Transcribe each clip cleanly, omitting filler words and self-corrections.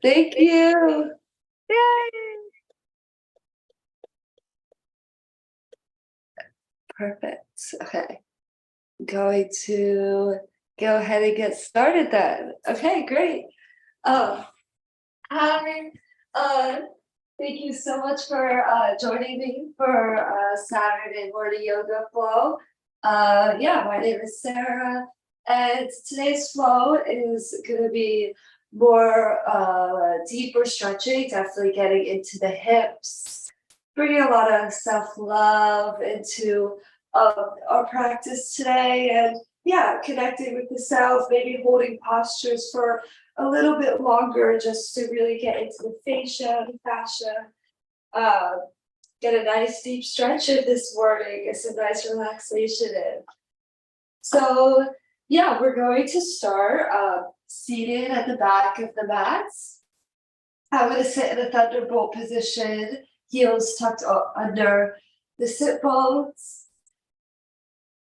Thank you. Yay! Perfect. Okay. Going to go ahead and get started then. Okay, great. Uh, Hi. Uh, Thank you so much for joining me for Saturday morning yoga flow. Yeah, my name is Sarah, and today's flow is going to be more deeper stretching, definitely getting into the hips, bringing a lot of self-love into our practice today, and yeah, connecting with the self, maybe holding postures for a little bit longer just to really get into the fascia, uh, get a nice deep stretch in this morning, get some nice relaxation in. So yeah, we're going to start seated at the back of the mats. I'm going to sit in a thunderbolt position, heels tucked under the sit bones.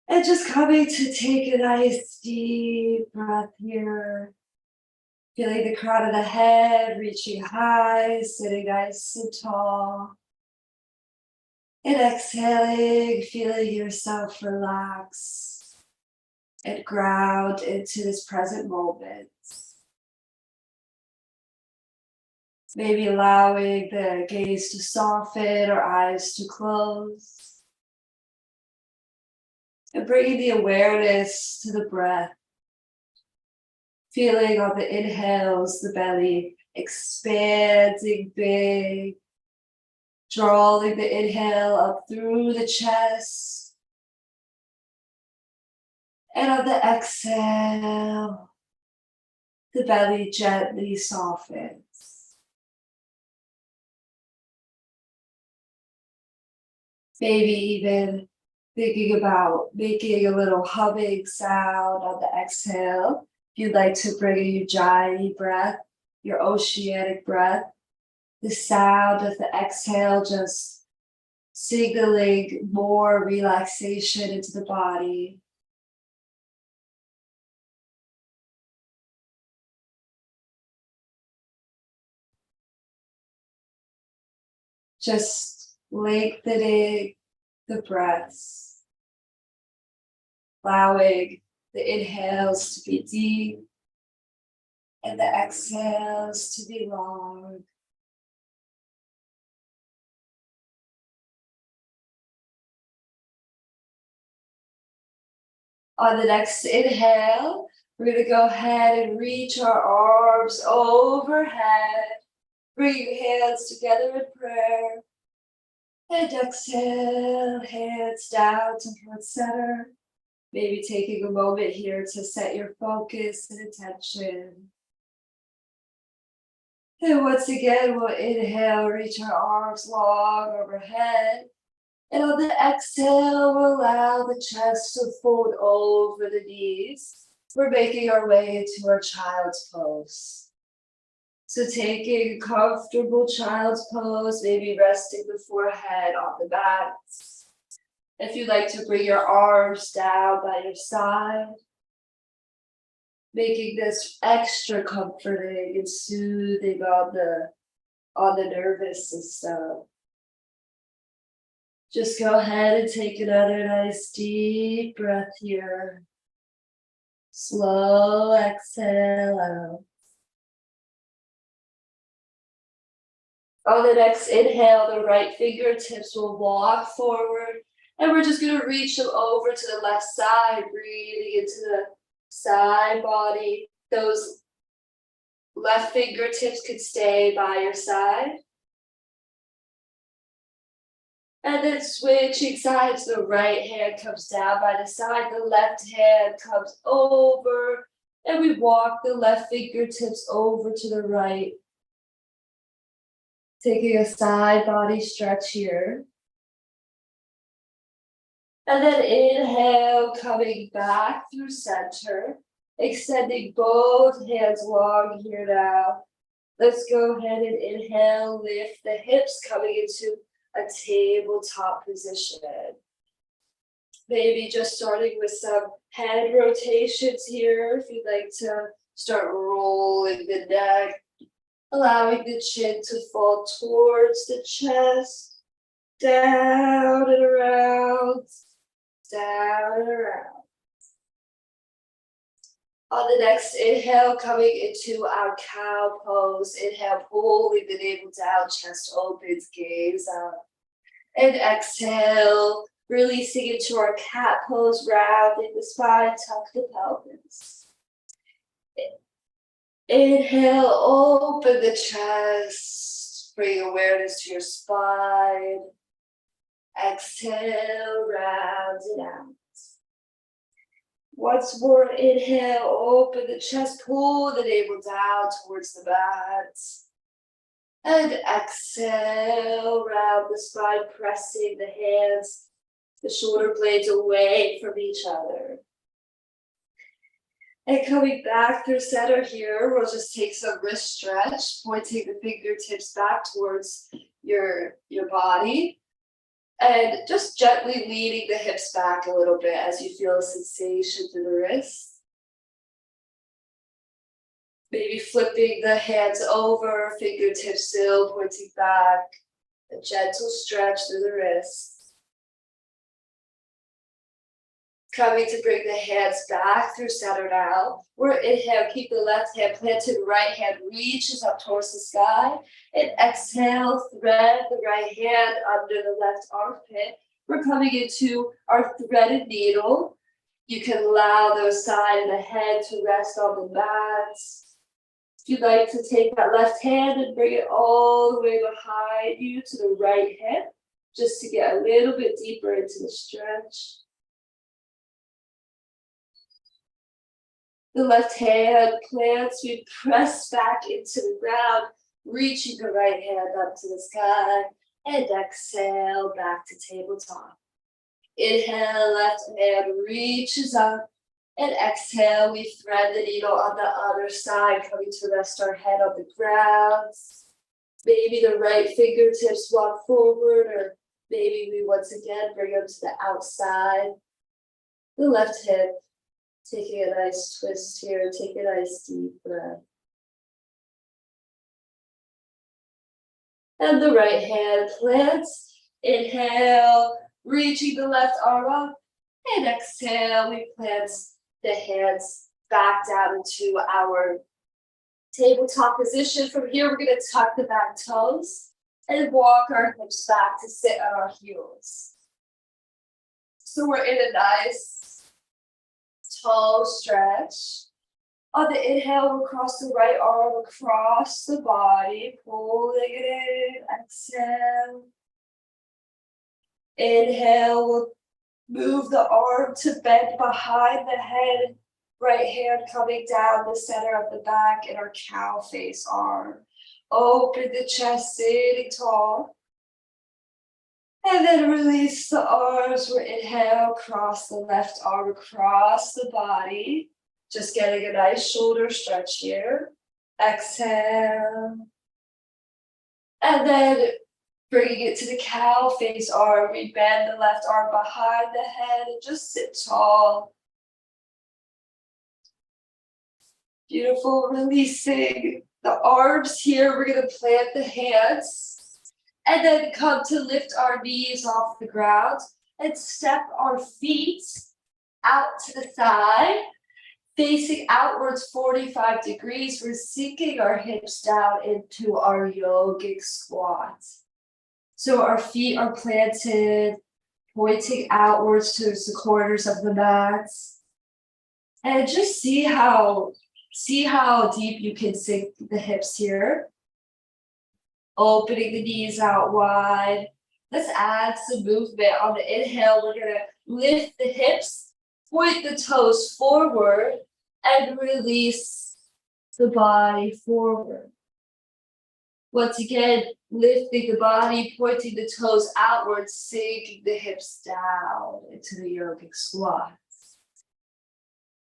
And just coming to take a nice deep breath here. Feeling the crown of the head, reaching high, sitting nice and tall. And exhaling, feeling yourself relax and ground into this present moment. Maybe allowing the gaze to soften or eyes to close. And bringing the awareness to the breath. Feeling on the inhales, the belly expanding big. Drawing the inhale up through the chest. And on the exhale, the belly gently softens. Maybe even thinking about making a little humming sound on the exhale. If you'd like to bring a Ujjayi breath, your oceanic breath, the sound of the exhale just signaling more relaxation into the body. Just lengthening the breaths, allowing the inhales to be deep and the exhales to be long. On the next inhale, we're going to go ahead and reach our arms overhead. Bring your hands together in prayer. And exhale, hands down towards center. Maybe taking a moment here to set your focus and attention. And once again, we'll inhale, reach our arms long overhead. And on the exhale, we'll allow the chest to fold over the knees. We're making our way into our child's pose. So taking a comfortable child's pose, maybe resting the forehead on the mat. If you'd like to bring your arms down by your side, making this extra comforting and soothing on the nervous system. Just go ahead and take another nice deep breath here. Slow exhale out. On the next inhale, the right fingertips will walk forward, and we're just going to reach them over to the left side, breathing into the side body. Those left fingertips could stay by your side. And then switching sides, the right hand comes down by the side, the left hand comes over, and we walk the left fingertips over to the right. Taking a side body stretch here. And then inhale, coming back through center, extending both hands long here now. Let's go ahead and inhale, lift the hips, coming into a tabletop position. Maybe just starting with some head rotations here. If you'd like to start rolling the neck, allowing the chin to fall towards the chest, down and around, down and around. On the next inhale, coming into our cow pose. Inhale, pulling the navel down, chest opens, gaze up. And exhale, releasing into our cat pose, rounding the spine, tuck the pelvis. Inhale, open the chest, bring awareness to your spine. Exhale, round it out. Once more, inhale, open the chest, pull the navel down towards the mat. And exhale, round the spine, pressing the hands, the shoulder blades away from each other. And coming back through center here, we'll just take some wrist stretch, pointing the fingertips back towards your body. And just gently leaning the hips back a little bit as you feel a sensation through the wrists. Maybe flipping the hands over, fingertips still pointing back. A gentle stretch through the wrists. Coming to bring the hands back through center now. We're inhale, keep the left hand planted, right hand reaches up towards the sky. And exhale, thread the right hand under the left armpit. We're coming into our threaded needle. You can allow the side of the head to rest on the mat. If you'd like to take that left hand and bring it all the way behind you to the right hip, just to get a little bit deeper into the stretch. The left hand plants, we press back into the ground, reaching the right hand up to the sky, and exhale back to tabletop. Inhale, left hand reaches up, and exhale, we thread the needle on the other side, coming to rest our head on the ground. Maybe the right fingertips walk forward, or maybe we once again bring them to the outside. The left hip. Taking a nice twist here, take a nice deep breath. And the right hand plants. Inhale, reaching the left arm up. And exhale, we plant the hands back down into our tabletop position. From here, we're going to tuck the back toes and walk our hips back to sit on our heels. So we're in a nice tall stretch. On the inhale, we'll cross the right arm across the body, pulling it in, exhale. Inhale, we'll move the arm to bend behind the head, right hand coming down the center of the back in our cow face arm. Open the chest, sitting tall. And then release the arms. We'll inhale, cross the left arm across the body. Just getting a nice shoulder stretch here. Exhale. And then bringing it to the cow face arm. We bend the left arm behind the head and just sit tall. Beautiful. Releasing the arms here. We're going to plant the hands. And then come to lift our knees off the ground and step our feet out to the side, facing outwards 45 degrees. We're sinking our hips down into our yogic squat. So our feet are planted, pointing outwards towards the corners of the mat. And just see how deep you can sink the hips here. Opening the knees out wide. Let's add some movement. On the inhale, we're going to lift the hips, point the toes forward, and release the body forward. Once again, lifting the body, pointing the toes outward, sinking the hips down into the yogic squat.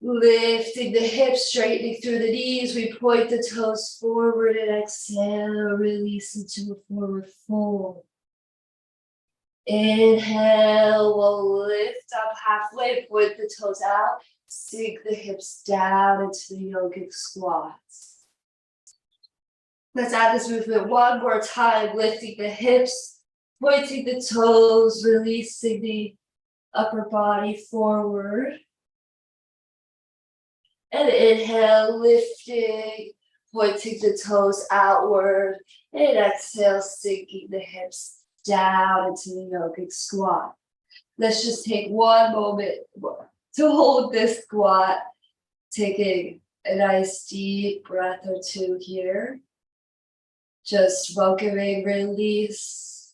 Lifting the hips, straightening through the knees, we point the toes forward and exhale, release into a forward fold. Inhale, we'll lift up halfway, point the toes out, sink the hips down into the yogic squat. Let's add this movement one more time, lifting the hips, pointing the toes, releasing the upper body forward. And inhale, lifting, pointing the toes outward. And exhale, sinking the hips down into the yogic squat. Let's just take one moment to hold this squat, taking a nice deep breath or two here. Just welcoming release.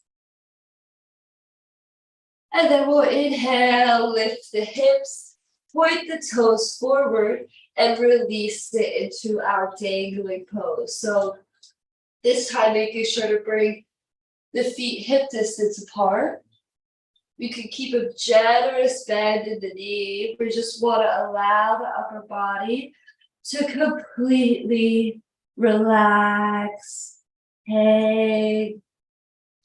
And then we'll inhale, lift the hips, point the toes forward, and release it into our dangling pose. So this time, making sure to bring the feet hip distance apart. We can keep a generous bend in the knee. We just want to allow the upper body to completely relax. Hey,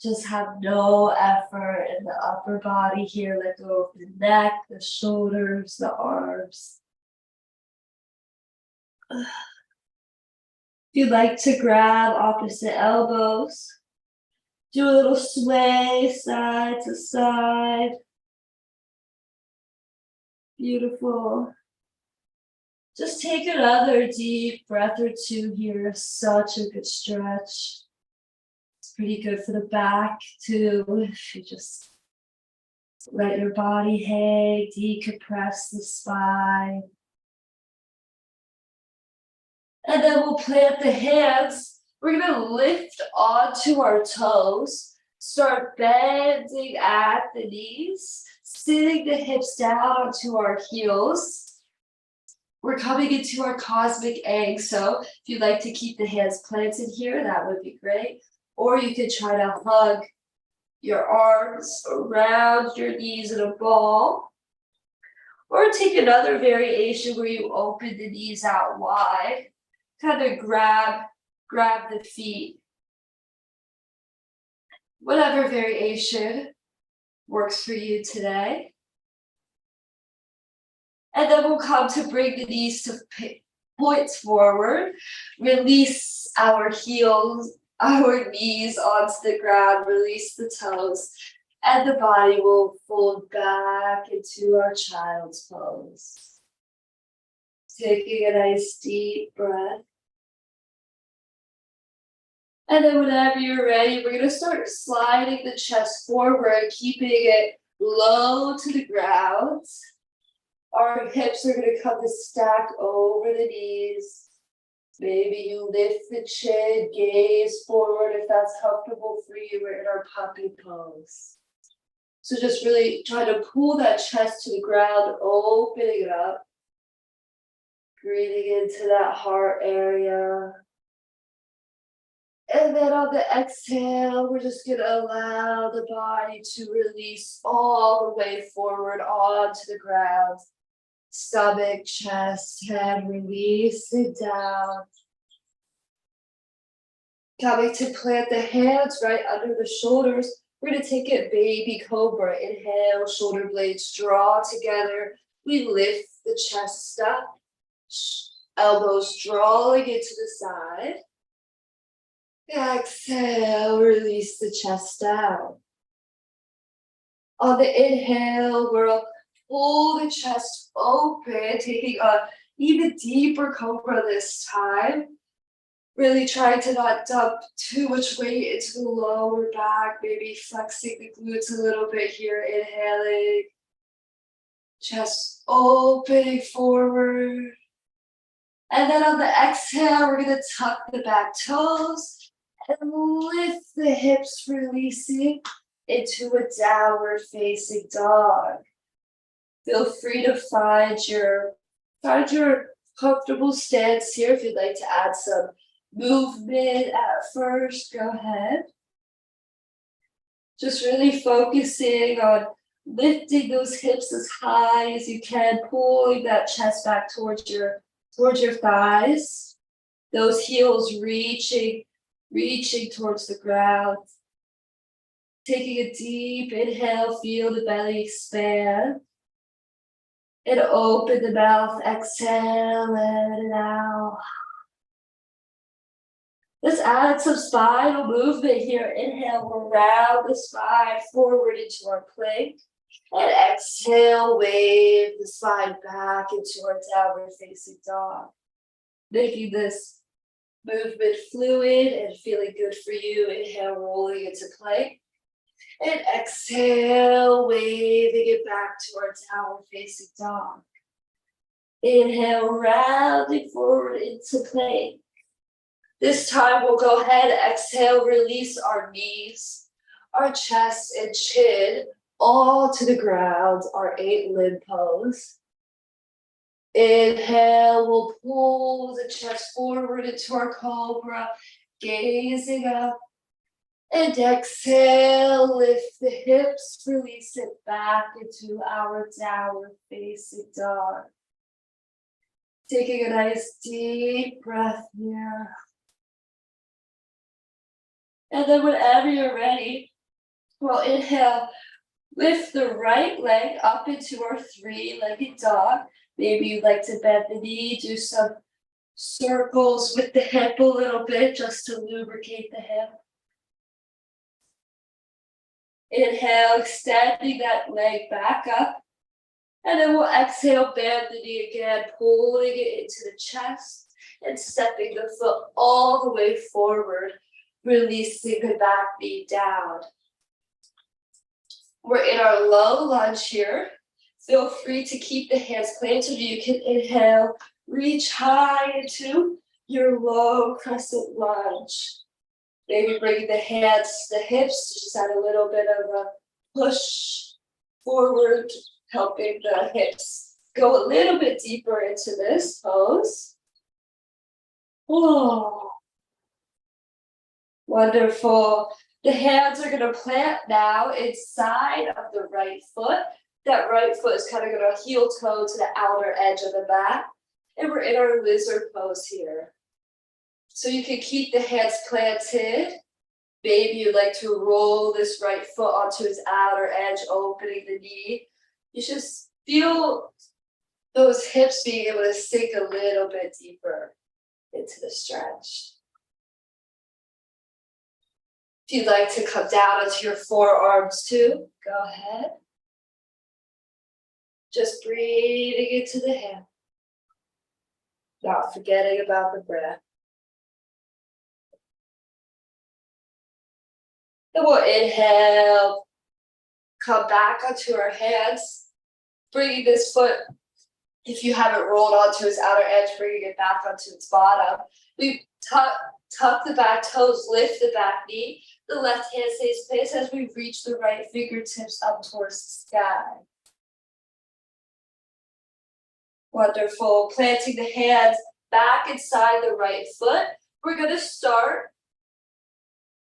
just have no effort in the upper body here. Let go of the neck, the shoulders, the arms. If you'd like to grab opposite elbows, do a little sway side to side. Beautiful. Just take another deep breath or two here. Such a good stretch. It's pretty good for the back too. If you just let your body hang, decompress the spine. And then we'll plant the hands. We're gonna lift onto our toes, start bending at the knees, sitting the hips down onto our heels. We're coming into our cosmic egg, so if you'd like to keep the hands planted here, that would be great. Or you could try to hug your arms around your knees in a ball. Or take another variation where you open the knees out wide, kind of grab the feet. Whatever variation works for you today. And then we'll come to bring the knees to points forward. Release our heels, our knees onto the ground. Release the toes. And the body will fold back into our child's pose. Taking a nice deep breath. And then whenever you're ready, we're going to start sliding the chest forward, keeping it low to the ground. Our hips are going to come to stack over the knees. Maybe you lift the chin, gaze forward if that's comfortable for you. We're in our puppy pose. So just really try to pull that chest to the ground, opening it up. Breathing into that heart area. And then on the exhale, we're just going to allow the body to release all the way forward onto the ground. Stomach, chest, head, release it down. Coming to plant the hands right under the shoulders. We're going to take it baby cobra. Inhale, shoulder blades draw together. We lift the chest up. Elbows drawing into the side. Exhale, release the chest down. On the inhale, we'll pull the chest open, taking an even deeper cobra this time. Really trying to not dump too much weight into the lower back, maybe flexing the glutes a little bit here, inhaling. Chest opening forward. And then on the exhale, we're going to tuck the back toes. And lift the hips, releasing into a downward facing dog. Feel free to find your comfortable stance here. If you'd like to add some movement at first, go ahead. Just really focusing on lifting those hips as high as you can, pulling that chest back towards your thighs. Those heels reaching towards the ground. Taking a deep inhale, feel the belly expand. And open the mouth, exhale, let it out. Let's add some spinal movement here. Inhale, we'll round the spine forward into our plank. And exhale, wave the spine back into our downward facing dog. Making this movement fluid and feeling good for you. Inhale, rolling into plank. And exhale, waving it back to our downward facing dog. Inhale, rounding forward into plank. This time we'll go ahead, exhale, release our knees, our chest and chin, all to the ground, our 8-limb pose. Inhale, we'll pull the chest forward into our cobra, gazing up. And exhale, lift the hips, release it back into our downward facing dog. Taking a nice deep breath here. And then whenever you're ready, we'll inhale, lift the right leg up into our 3-legged dog. Maybe you'd like to bend the knee, do some circles with the hip a little bit just to lubricate the hip. Inhale, extending that leg back up. And then we'll exhale, bend the knee again, pulling it into the chest and stepping the foot all the way forward, releasing the back knee down. We're in our low lunge here. Feel free to keep the hands planted. You can inhale, reach high into your low crescent lunge. Maybe bring the hands to the hips, just add a little bit of a push forward, helping the hips go a little bit deeper into this pose. Oh, wonderful. The hands are going to plant now inside of the right foot. That right foot is kind of going to heel toe to the outer edge of the mat. And we're in our lizard pose here. So you can keep the hands planted. Maybe you'd like to roll this right foot onto its outer edge, opening the knee. You just feel those hips being able to sink a little bit deeper into the stretch. If you'd like to come down onto your forearms too, go ahead. Just breathing into the hand. Not forgetting about the breath. And we'll inhale, come back onto our hands, bringing this foot, if you haven't rolled onto its outer edge, bringing it back onto its bottom. We tuck the back toes, lift the back knee. The left hand stays placed as we reach the right fingertips up towards the sky. Wonderful. Planting the hands back inside the right foot. We're going to start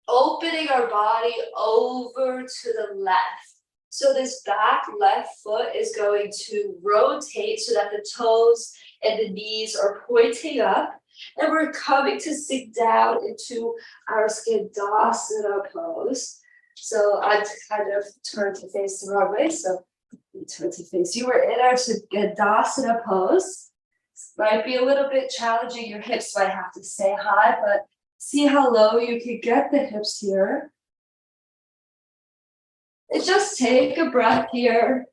opening our body over to the left. So this back left foot is going to rotate so that the toes and the knees are pointing up. And we're coming to sink down into our Skandasana pose. So I kind of turned to face the wrong way. So you turn to face. You were in our Skandasana pose. This might be a little bit challenging. Your hips might have to stay high, but see how low you can get the hips here. And just take a breath here.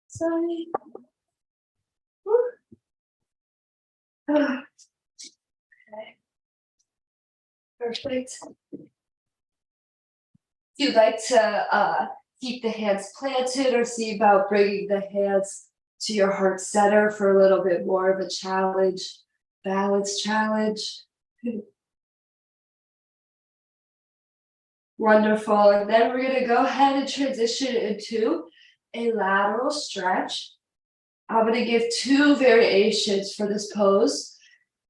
Sorry. Okay. Perfect. If you'd like to keep the hands planted or see about bringing the hands to your heart center for a little bit more of a challenge, balance challenge. Wonderful. And then we're going to go ahead and transition into a lateral stretch. I'm going to give 2 variations for this pose.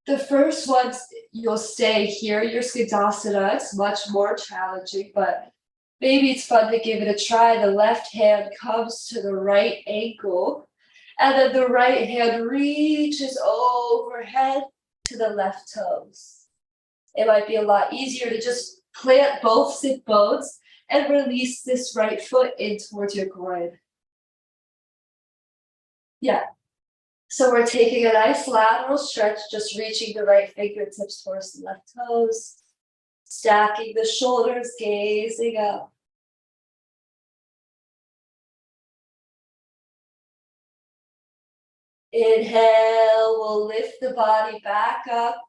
The first one, you'll stay here, your Skandasana. It's much more challenging, but maybe it's fun to give it a try. The left hand comes to the right ankle, and then the right hand reaches overhead to the left toes. It might be a lot easier to just plant both sit bones and release this right foot in towards your groin. Yeah. So we're taking a nice lateral stretch, just reaching the right fingertips towards the left toes. Stacking the shoulders, gazing up. Inhale, we'll lift the body back up.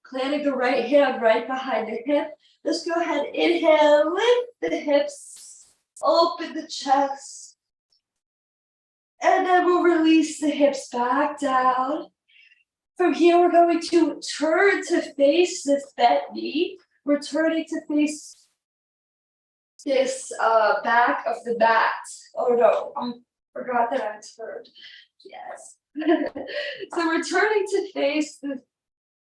Planting the right hand right behind the hip. Let's go ahead, inhale, lift the hips, open the chest. And then we'll release the hips back down. From here, we're going to turn to face this bent knee. We're turning to face this back of the mat. Oh no, I forgot that I turned. Yes. So we're turning to face the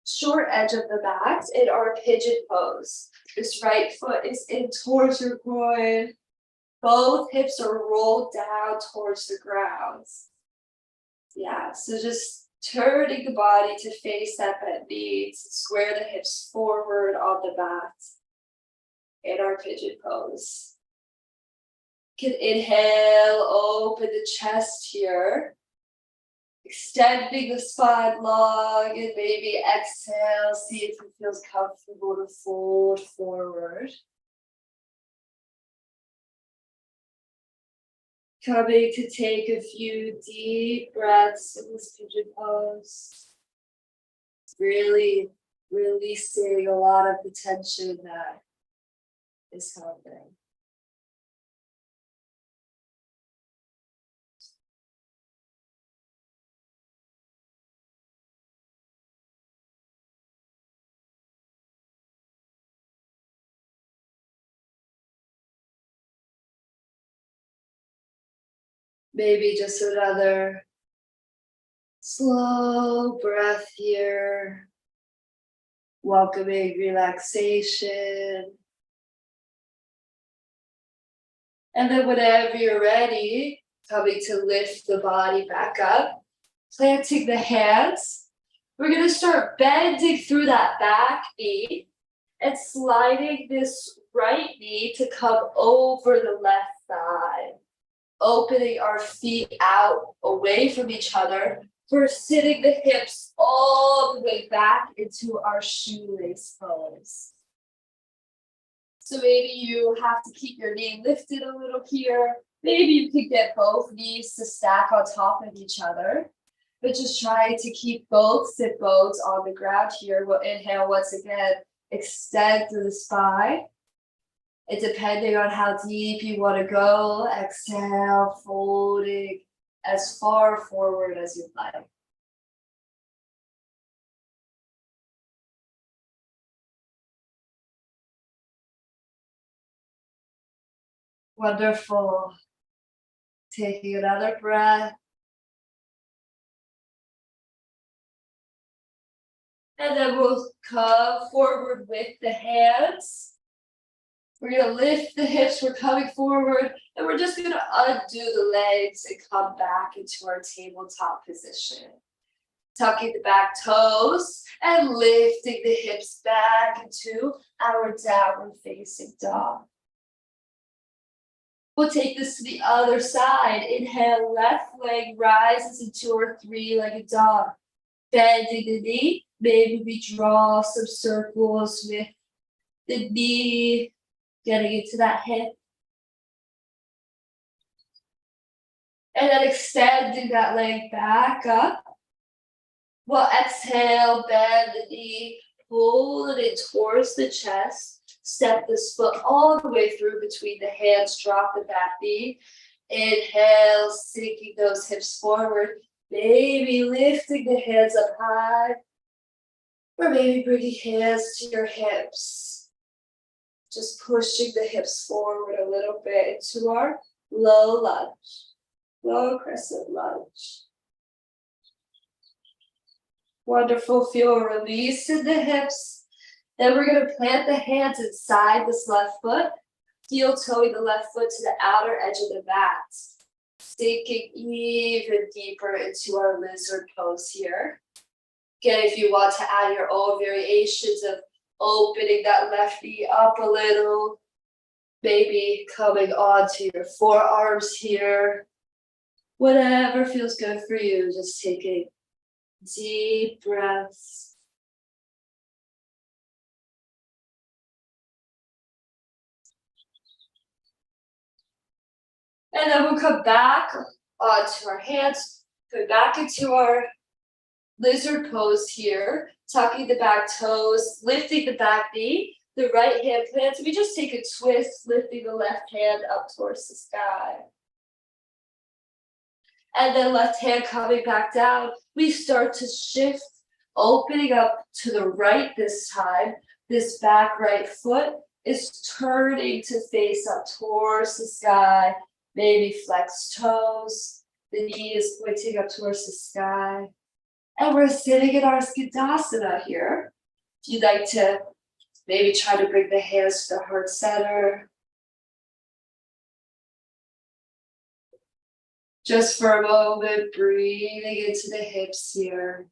short edge of the mat in our pigeon pose. This right foot is in towards your groin. Both hips are rolled down towards the ground. Yeah, so just turning the body to face that bent knee, to square the hips forward on the mat in our pigeon pose. You can inhale, open the chest here. Extending the spine long, and maybe exhale, see if it feels comfortable to fold forward. Coming to take a few deep breaths in this pigeon pose. Really releasing a lot of the tension that is happening. Maybe just another slow breath here, welcoming relaxation. And then whenever you're ready, coming to lift the body back up, planting the hands. We're gonna start bending through that back knee and sliding this right knee to come over the left thigh. Opening our feet out away from each other. We're sitting the hips all the way back into our shoelace pose. So maybe you have to keep your knee lifted a little here. Maybe you could get both knees to stack on top of each other. But just try to keep both sit bones on the ground here. We'll inhale once again, extend through the spine. And depending on how deep you want to go, exhale, folding as far forward as you'd like. Wonderful. Taking another breath. And then we'll come forward with the hands. We're going to lift the hips, we're coming forward, and we're just going to undo the legs and come back into our tabletop position. Tucking the back toes and lifting the hips back into our downward facing dog. We'll take this to the other side. Inhale, left leg rises into our three-legged dog. Bending the knee, maybe we draw some circles with the knee, getting into that hip. And then extending that leg back up. We'll exhale, bend the knee, pull it in towards the chest. Step this foot all the way through between the hands, drop the back knee. Inhale, sinking those hips forward. Maybe lifting the hands up high. Or maybe bringing hands to your hips. Just pushing the hips forward a little bit into our low lunge. Low crescent lunge. Wonderful. Feel a release in the hips. Then we're going to plant the hands inside this left foot. Heel toeing the left foot to the outer edge of the mat. Sinking even deeper into our lizard pose here. Again, if you want to add your own variations of opening that left knee up a little, maybe coming onto your forearms here. Whatever feels good for you, just taking deep breaths. And then we'll come back to our hands, go back into our lizard pose here, tucking the back toes, lifting the back knee, the right hand plants. We just take a twist, lifting the left hand up towards the sky. And then left hand coming back down. We start to shift, opening up to the right this time. This back right foot is turning to face up towards the sky. Maybe flex toes. The knee is pointing up towards the sky. And we're sitting in our Skandasana here. If you'd like to maybe try to bring the hands to the heart center. Just for a moment, breathing into the hips here.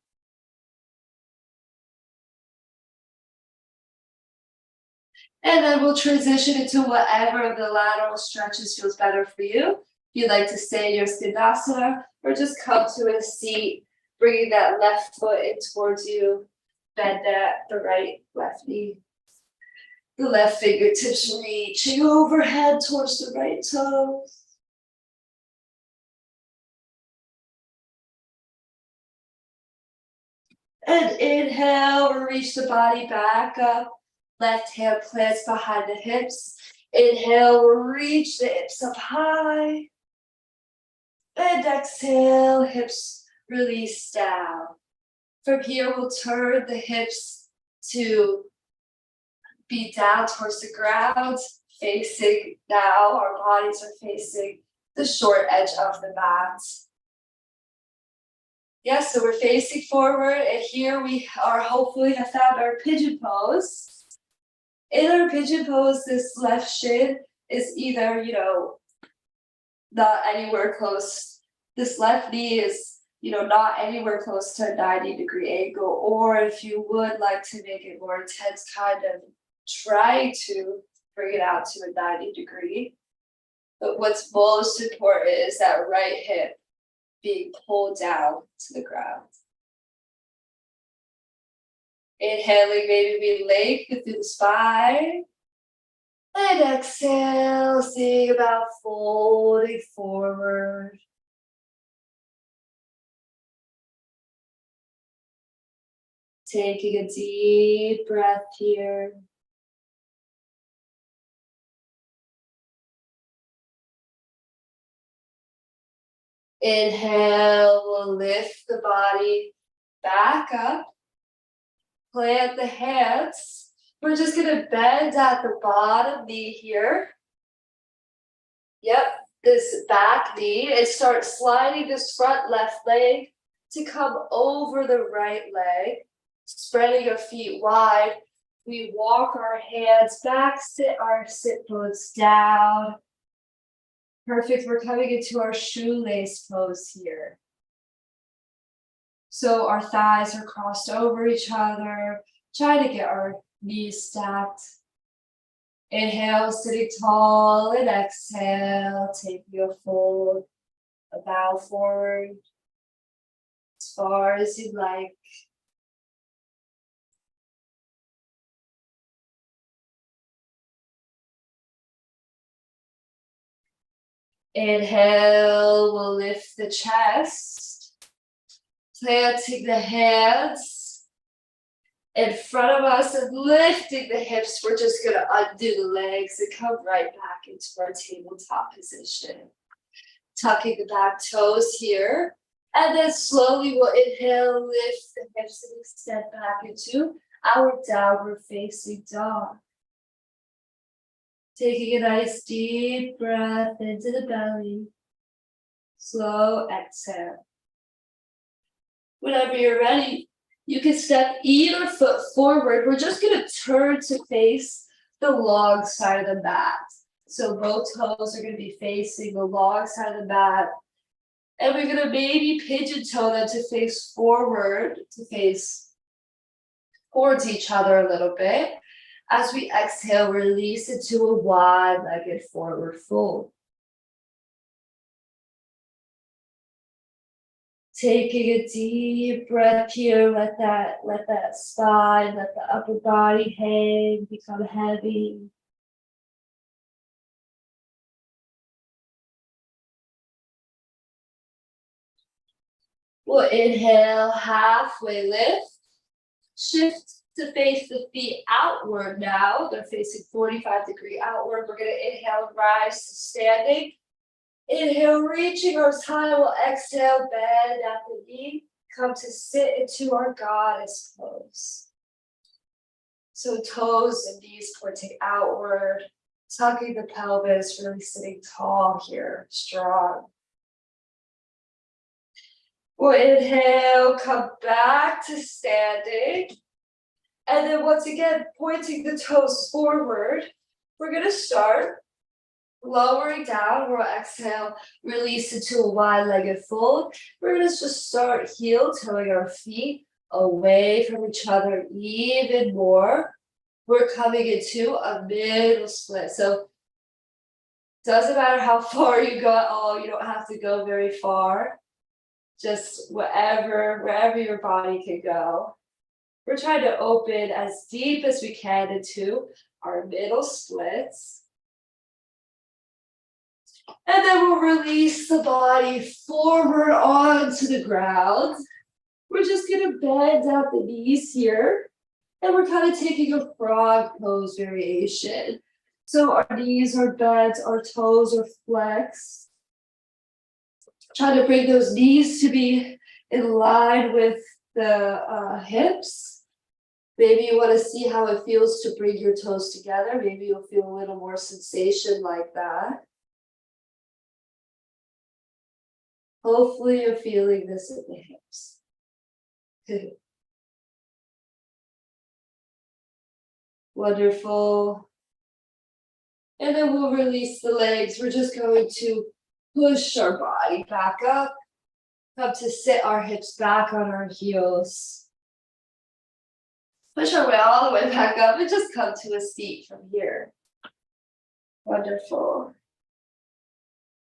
And then we'll transition into whatever of the lateral stretches feels better for you. If you'd like to stay in your Skandasana or just come to a seat, bringing that left foot in towards you, bend the right left knee. The left fingertips reaching overhead towards the right toes. And inhale, reach the body back up. Left hand plants behind the hips. Inhale, reach the hips up high. And exhale, hips release down. From here, we'll turn the hips to be down towards the ground, facing now. Our bodies are facing the short edge of the mat. Yes, so we're facing forward, and here we are hopefully have found our pigeon pose. In our pigeon pose, this left shin is either, not anywhere close. This left knee is, not anywhere close to a 90-degree angle, or if you would like to make it more intense, kind of try to bring it out to a 90-degree. But what's most important is that right hip being pulled down to the ground. Inhaling, maybe we lengthen through the spine. And exhale, seeing about folding forward. Taking a deep breath here. Inhale, we'll lift the body back up. Plant the hands. We're just gonna bend at the bottom knee here. Yep, this back knee, and start sliding this front left leg to come over the right leg. Spreading our feet wide. We walk our hands back, sit our sit bones down. Perfect, we're coming into our shoelace pose here. So our thighs are crossed over each other. Try to get our knees stacked. Inhale, sitting tall, and exhale, taking a fold, a bow forward, as far as you'd like. Inhale, we'll lift the chest, planting the hands in front of us and lifting the hips. We're just gonna undo the legs and come right back into our tabletop position. Tucking the back toes here, and then slowly we'll inhale, lift the hips and extend back into our downward facing dog. Taking a nice deep breath into the belly. Slow exhale. Whenever you're ready, you can step either foot forward. We're just going to turn to face the long side of the mat. So both toes are going to be facing the long side of the mat. And we're going to maybe pigeon toe them to face forward, to face towards each other a little bit. As we exhale, release into a wide-legged forward fold. Taking a deep breath here, let that spine, let the upper body hang, become heavy. We'll inhale, halfway lift. Shift to face the feet outward now. They're facing 45-degree outward. We're going to inhale, rise to standing. Inhale, reaching arms high. We'll exhale, bend at the knee. Come to sit into our goddess pose. So toes and knees pointing outward, tucking the pelvis, really sitting tall here, strong. We'll inhale, come back to standing. And then once again, pointing the toes forward. We're going to start lowering down. We'll exhale, release into a wide-legged fold. We're going to just start heel-toeing our feet away from each other even more. We're coming into a middle split. So doesn't matter how far you go at all. You don't have to go very far. Just wherever your body can go. We're trying to open as deep as we can into our middle splits. And then we'll release the body forward onto the ground. We're just going to bend out the knees here. And we're kind of taking a frog pose variation. So our knees are bent, our toes are flexed. Try to bring those knees to be in line with the hips. Maybe you want to see how it feels to bring your toes together. Maybe you'll feel a little more sensation like that. Hopefully you're feeling this in the hips. Good. Wonderful. And then we'll release the legs. We're just going to push our body back up. Come to sit our hips back on our heels. Push our way all the way back up and just come to a seat from here. Wonderful.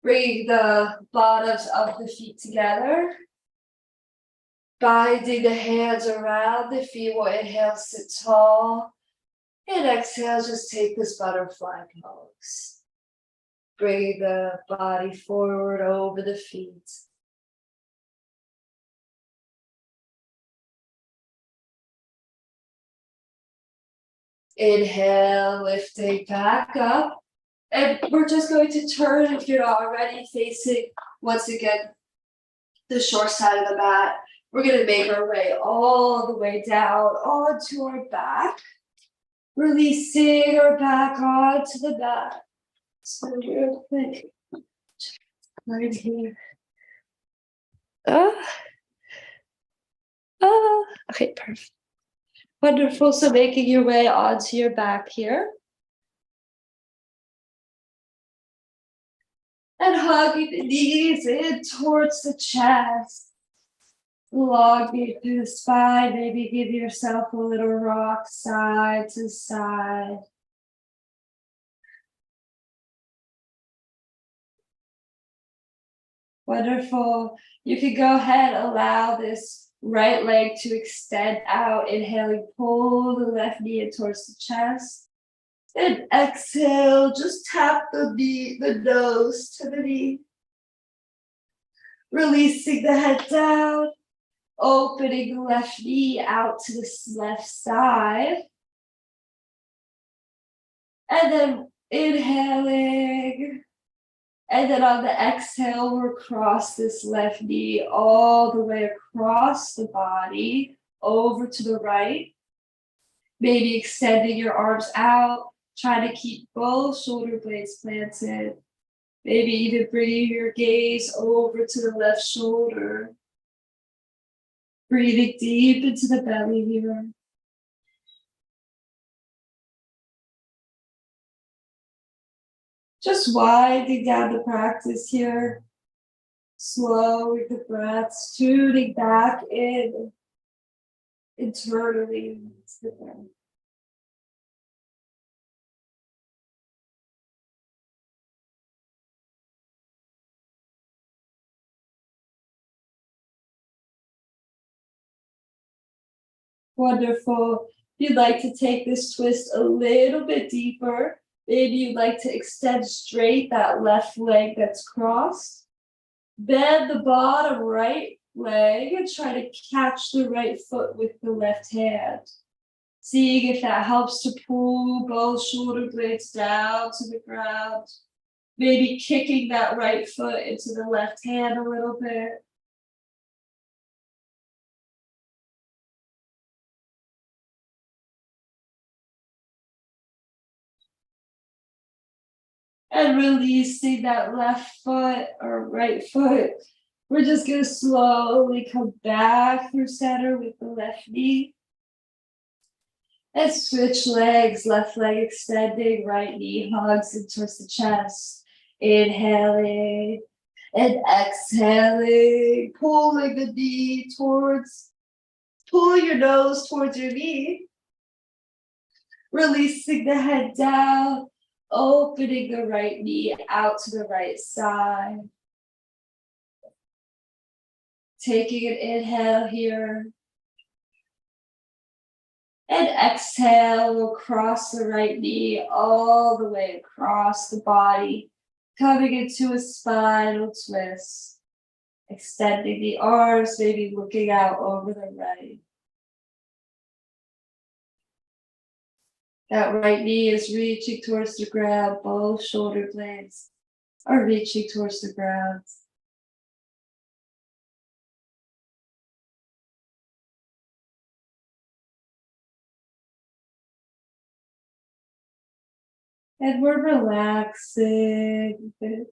Bring the bottoms of the feet together. Binding the hands around the feet. We'll inhale, sit tall. And exhale, just take this butterfly pose. Bring the body forward over the feet. Inhale, lifting back up. And we're just going to turn, if you're not already, facing, once again, the short side of the mat. We're going to make our way all the way down onto our back. Releasing our back onto the mat. So real quick. Right here. Okay, perfect. Wonderful. So making your way onto your back here. And hugging the knees in towards the chest. Elongate through the spine. Maybe give yourself a little rock side to side. Wonderful. You can go ahead, allow this right leg to extend out. Inhaling, pull the left knee in towards the chest. And exhale, just tap the nose to the knee. Releasing the head down. Opening the left knee out to the left side. And then inhaling. And then on the exhale, we'll cross this left knee all the way across the body, over to the right. Maybe extending your arms out. Try to keep both shoulder blades planted. Maybe even bringing your gaze over to the left shoulder. Breathing deep into the belly here. Just winding down the practice here. Slowing the breaths, tuning back in internally to the breath. Wonderful. If you'd like to take this twist a little bit deeper, maybe you'd like to extend straight that left leg that's crossed. Bend the bottom right leg and try to catch the right foot with the left hand. Seeing if that helps to pull both shoulder blades down to the ground. Maybe kicking that right foot into the left hand a little bit. And releasing that left foot or right foot. We're just gonna slowly come back through center with the left knee. And switch legs, left leg extending, right knee hugs in towards the chest. Inhaling and exhaling, pulling the knee towards, pulling your nose towards your knee. Releasing the head down, opening the right knee out to the right side. Taking an inhale here. And exhale, we'll cross the right knee all the way across the body, coming into a spinal twist. Extending the arms, maybe looking out over the right. That right knee is reaching towards the ground, both shoulder blades are reaching towards the ground. And we're relaxing. And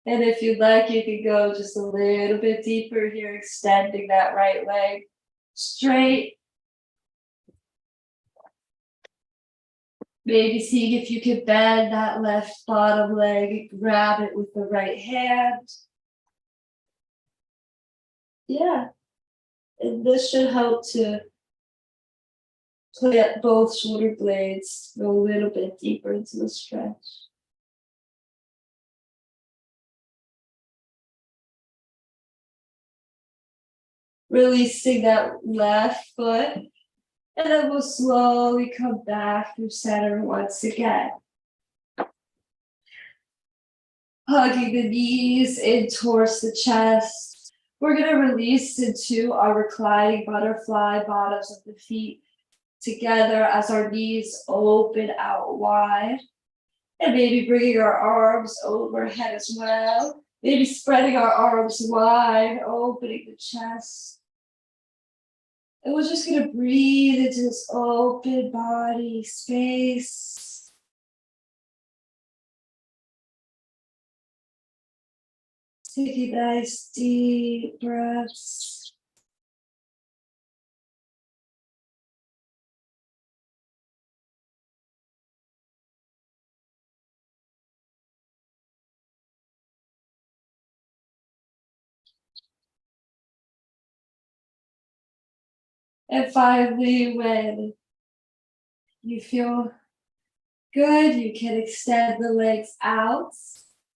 if you'd like, you can go just a little bit deeper here, extending that right leg straight. Maybe seeing if you can bend that left bottom leg, grab it with the right hand. Yeah. And this should help to plant both shoulder blades, go a little bit deeper into the stretch. Releasing that left foot, and then we'll slowly come back through center once again. Hugging the knees in towards the chest. We're going to release into our reclining butterfly, bottoms of the feet together as our knees open out wide. And maybe bringing our arms overhead as well. Maybe spreading our arms wide, opening the chest. And we're just going to breathe into this open body space. Taking nice deep breaths. And finally, when you feel good, you can extend the legs out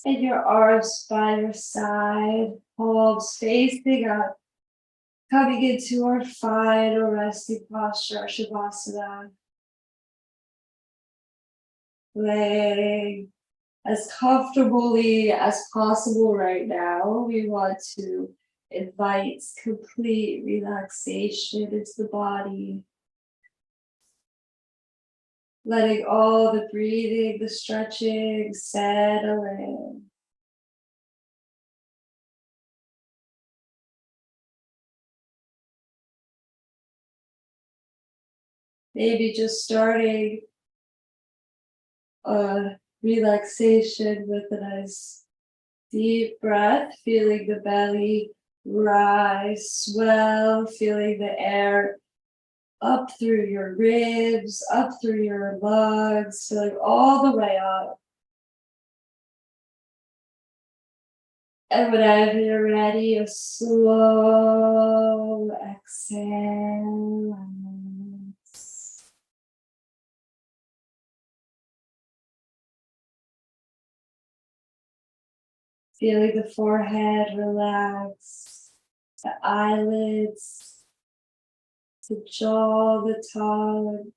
and your arms by your side, palms facing up, coming into our final resting posture, our Shavasana. Laying as comfortably as possible right now. We want to invite complete relaxation into the body. Letting all the breathing, the stretching settle in. Maybe just starting a relaxation with a nice deep breath, feeling the belly rise, swell, feeling the air up through your ribs, up through your lungs, filling all the way up. And whenever you're ready, a slow exhale. Feeling the forehead relax, the eyelids, the jaw, the tongue.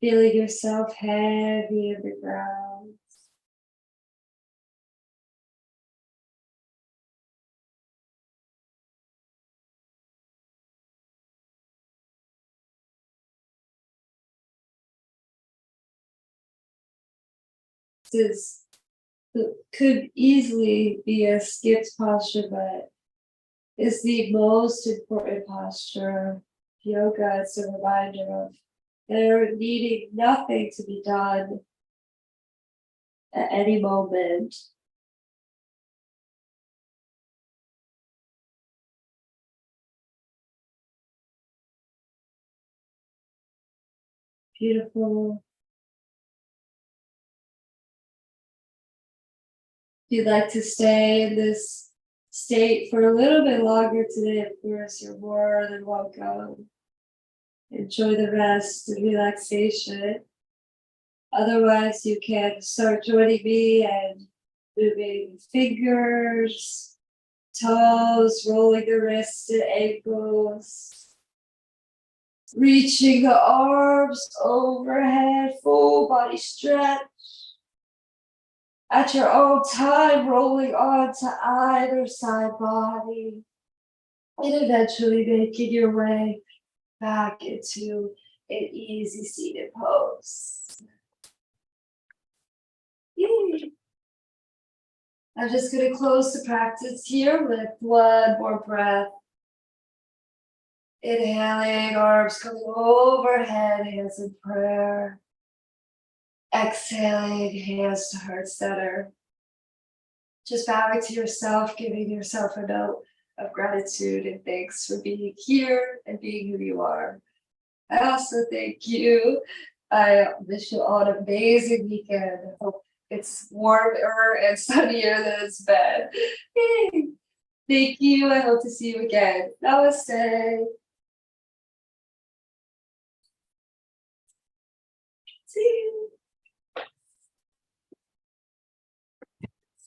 Feeling yourself heavy in the ground. This could easily be a skipped posture, but is the most important posture. Yoga is a reminder of there needing nothing to be done at any moment. Beautiful. If you'd like to stay in this state for a little bit longer today, of course, you're more than welcome. Enjoy the rest and relaxation. Otherwise, you can start joining me and moving fingers, toes, rolling the wrists and ankles, reaching the arms overhead, full body stretch. At your own time, rolling onto either side body, and eventually making your way back into an easy seated pose. Yay. I'm just going to close the practice here with one more breath. Inhaling, arms coming overhead, hands in prayer. Exhaling, hands to heart center. Just bowing to yourself, giving yourself a note of gratitude and thanks for being here and being who you are. I also thank you. I wish you all an amazing weekend. I hope it's warmer and sunnier than it's been. Yay. Thank you. I hope to see you again. Namaste. See you.